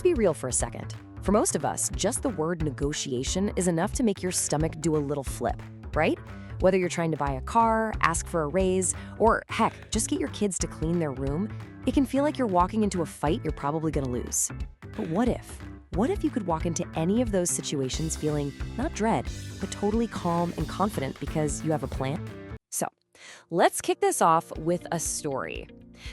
Let's be real for a second. For most of us, just the word negotiation is enough to make your stomach do a little flip, right? Whether you're trying to buy a car, ask for a raise, or heck, just get your kids to clean their room, it can feel like you're walking into a fight you're probably gonna lose. But what if? What if you could walk into any of those situations feeling not dread, but totally calm and confident because you have a plan? So, let's kick this off with a story.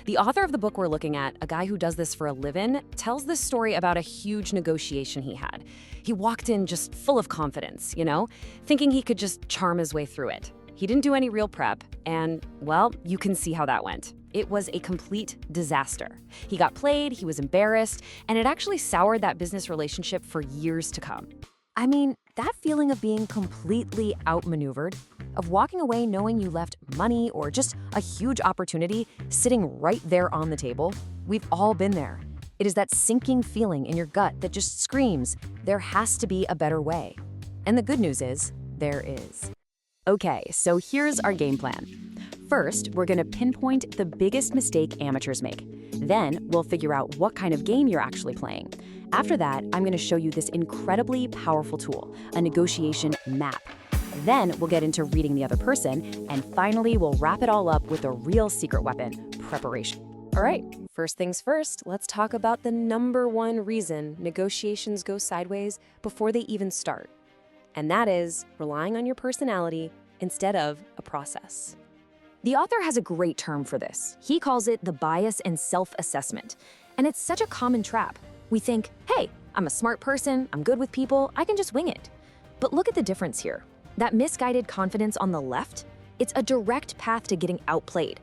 The author of the book we're looking at, a guy who does this for a living, tells this story about a huge negotiation he had. He walked in just full of confidence, thinking he could just charm his way through it. He didn't do any real prep, and, well, you can see how that went. It was a complete disaster. He got played, he was embarrassed, and it actually soured that business relationship for years to come. I mean, that feeling of being completely outmaneuvered, of walking away knowing you left money or just a huge opportunity sitting right there on the table, we've all been there. It is that sinking feeling in your gut that just screams, there has to be a better way. And the good news is, there is. Okay, so here's our game plan. First, we're gonna pinpoint the biggest mistake amateurs make. Then, we'll figure out what kind of game you're actually playing. After that, I'm gonna show you this incredibly powerful tool, a negotiation map. Then, we'll get into reading the other person, and finally, we'll wrap it all up with a real secret weapon, preparation. All right, first things first, let's talk about the #1 reason negotiations go sideways before they even start. And that is relying on your personality instead of a process. The author has a great term for this. He calls it the bias and self-assessment. And it's such a common trap. We think, hey, I'm a smart person, I'm good with people, I can just wing it. But look at the difference here. That misguided confidence on the left, it's a direct path to getting outplayed.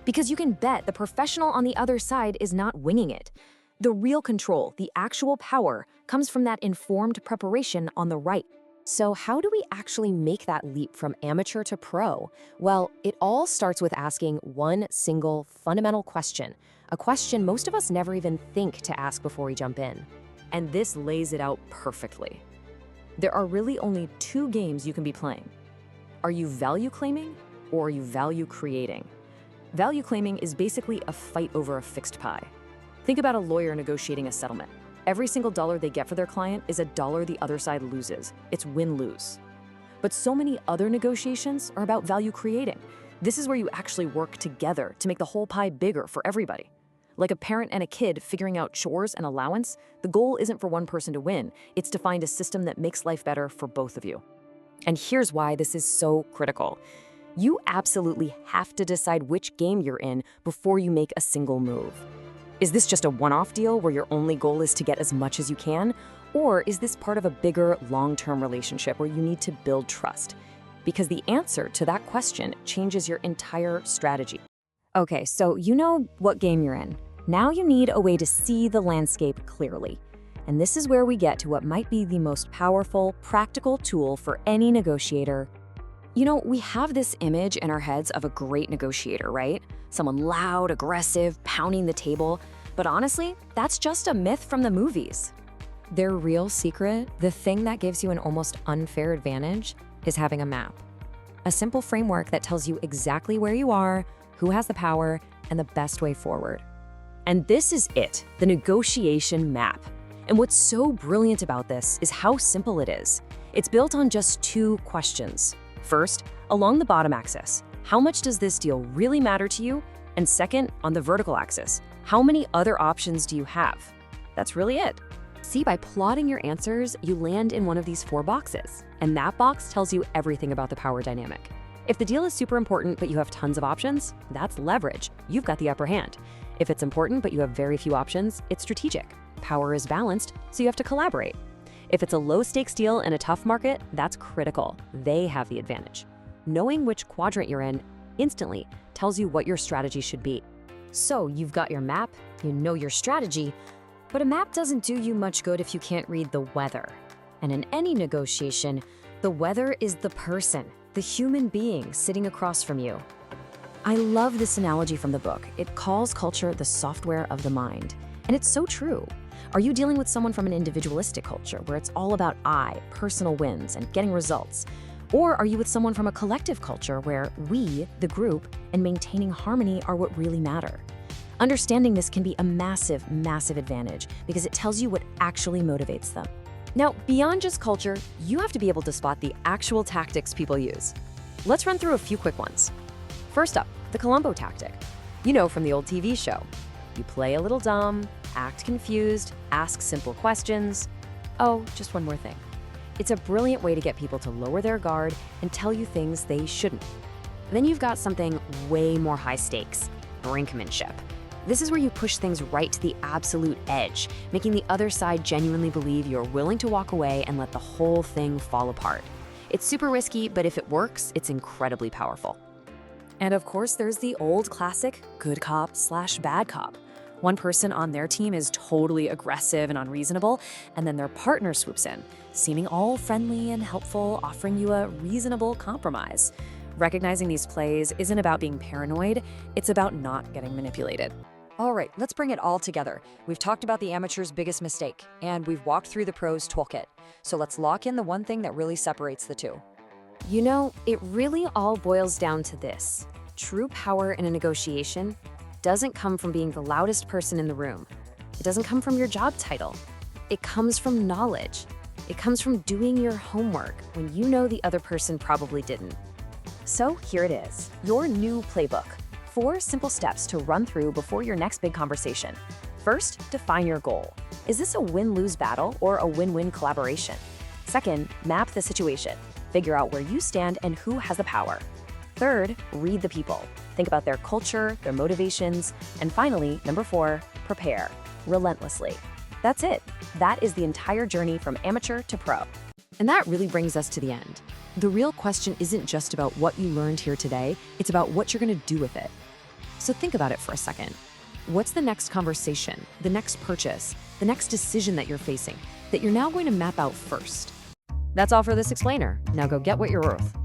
Because you can bet the professional on the other side is not winging it. The real control, the actual power, comes from that informed preparation on the right. So how do we actually make that leap from amateur to pro? Well, it all starts with asking one single fundamental question, a question most of us never even think to ask before we jump in. And this lays it out perfectly. There are really only 2 games you can be playing. Are you value claiming or are you value creating? Value claiming is basically a fight over a fixed pie. Think about a lawyer negotiating a settlement. Every single dollar they get for their client is a dollar the other side loses. It's win-lose. But so many other negotiations are about value creating. This is where you actually work together to make the whole pie bigger for everybody. Like a parent and a kid figuring out chores and allowance, the goal isn't for one person to win. It's to find a system that makes life better for both of you. And here's why this is so critical. You absolutely have to decide which game you're in before you make a single move. Is this just a one-off deal where your only goal is to get as much as you can? Or is this part of a bigger, long-term relationship where you need to build trust? Because the answer to that question changes your entire strategy. Okay, so you know what game you're in. Now you need a way to see the landscape clearly. And this is where we get to what might be the most powerful, practical tool for any negotiator. We have this image in our heads of a great negotiator, right? Someone loud, aggressive, pounding the table. But honestly, that's just a myth from the movies. Their real secret, the thing that gives you an almost unfair advantage, is having a map. A simple framework that tells you exactly where you are, who has the power, and the best way forward. And this is it, the negotiation map. And what's so brilliant about this is how simple it is. It's built on just 2 questions. First, along the bottom axis, how much does this deal really matter to you? And second, on the vertical axis, how many other options do you have? That's really it. See, by plotting your answers, you land in one of these 4 boxes. And that box tells you everything about the power dynamic. If the deal is super important but you have tons of options, that's leverage. You've got the upper hand. If it's important but you have very few options, it's strategic. Power is balanced, so you have to collaborate. If it's a low-stakes deal in a tough market, that's critical. They have the advantage. Knowing which quadrant you're in instantly tells you what your strategy should be. So you've got your map, you know your strategy, but a map doesn't do you much good if you can't read the weather. And in any negotiation, the weather is the person, the human being sitting across from you. I love this analogy from the book. It calls culture the software of the mind. And it's so true. Are you dealing with someone from an individualistic culture where it's all about I, personal wins, and getting results? Or are you with someone from a collective culture where we, the group, and maintaining harmony are what really matter? Understanding this can be a massive, massive advantage because it tells you what actually motivates them. Now, beyond just culture, you have to be able to spot the actual tactics people use. Let's run through a few quick ones. First up, the Columbo tactic. You know from the old TV show. You play a little dumb, act confused, ask simple questions. Oh, just one more thing. It's a brilliant way to get people to lower their guard and tell you things they shouldn't. Then you've got something way more high stakes, brinkmanship. This is where you push things right to the absolute edge, making the other side genuinely believe you're willing to walk away and let the whole thing fall apart. It's super risky, but if it works, it's incredibly powerful. And of course, there's the old classic good cop/bad cop. One person on their team is totally aggressive and unreasonable, and then their partner swoops in, seeming all friendly and helpful, offering you a reasonable compromise. Recognizing these plays isn't about being paranoid, it's about not getting manipulated. All right, let's bring it all together. We've talked about the amateur's biggest mistake, and we've walked through the pro's toolkit. So let's lock in the one thing that really separates the two. You know, it really all boils down to this. True power in a negotiation doesn't come from being the loudest person in the room. It doesn't come from your job title. It comes from knowledge. It comes from doing your homework when you know the other person probably didn't. So here it is, your new playbook. 4 simple steps to run through before your next big conversation. First, define your goal. Is this a win-lose battle or a win-win collaboration? Second, map the situation. Figure out where you stand and who has the power. Third, read the people. Think about their culture, their motivations. And finally, number 4, prepare relentlessly. That's it. That is the entire journey from amateur to pro. And that really brings us to the end. The real question isn't just about what you learned here today, it's about what you're going to do with it. So think about it for a second. What's the next conversation, the next purchase, the next decision that you're facing that you're now going to map out first? That's all for this explainer. Now go get what you're worth.